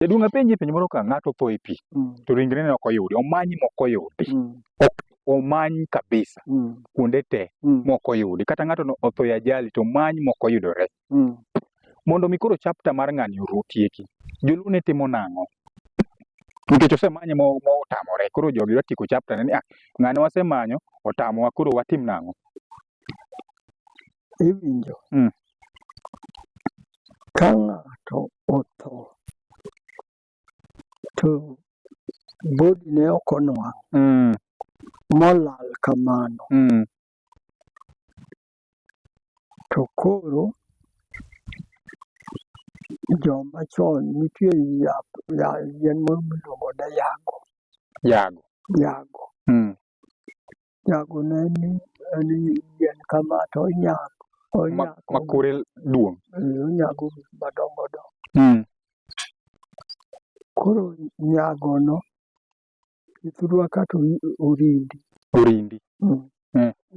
Jaduong' apenji penjo moro ka ng'ato otho e pi to ringre ne ok oyudi, omanyi mok oyudi, omany kabisa kuonde te mok oyudi, kata ng'ato otho e ajali to omany mok oyudore. Mondo mi koro chapter mar ng'ani otieki, joluo ne timo nang'o? Nikech osemanye motamore, koro jogi dwa tieko chapter ne ni ng'ane wasemanyo otamowa, koro watim nang'o? Iwinjo ka ng'ato otho to body ne ok onwang' molal kamano, to koro joma chon nitie yien moro miluongo ni yago. Yago ne en yien kama to onyago makore duong'. Onyago gik madongo dongo. Koro nyagono ithurwa kata orindi.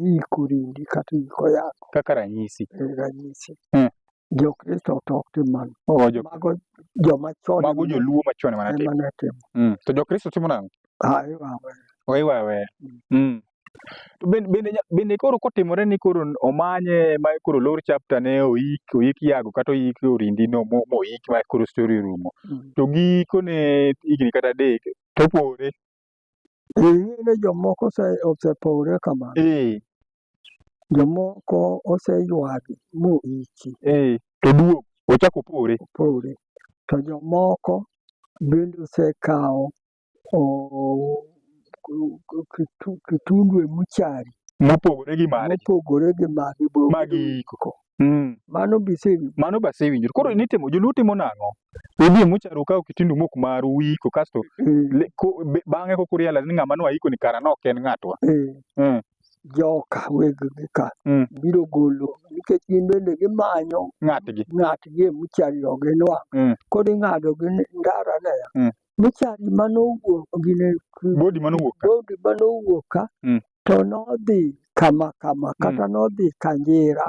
Iiko orindi kata iiko yago. Kaka ranyisi. Jokristo to ok tim mano. Mago joma chon. Mago joluo machon ema ne timo. To jokristo timo nang'o? Iweyo. To bende koro kotimore ni koro omanye ma koro lor chapter ne oik yago kata oik orindi no moik ma koro story orumo. To gikone higni kata adek to opore. Ing'e jomoko osepore kamano. Jomoko oseywagi moiki. To duogo ochako opore. To jomoko bende osekawo kitundwe mochari mopogore gi magi iko. Mano be asewinjo. Koro joluo timo nang'o? Udhi mochari ukaw kitundu mok maru uiko kasto bang'e koko realize ni ng'ama nwaiko ni kara nok en ng'atwa. Joka weg gi ka biro golo nikech gin bende gimanyo ng'atgi mochari ginwang'. Koro ing'ado gi ndara ne mochari manowuok bodi manowuok ka to nodhi kama kata nodhi Kanjira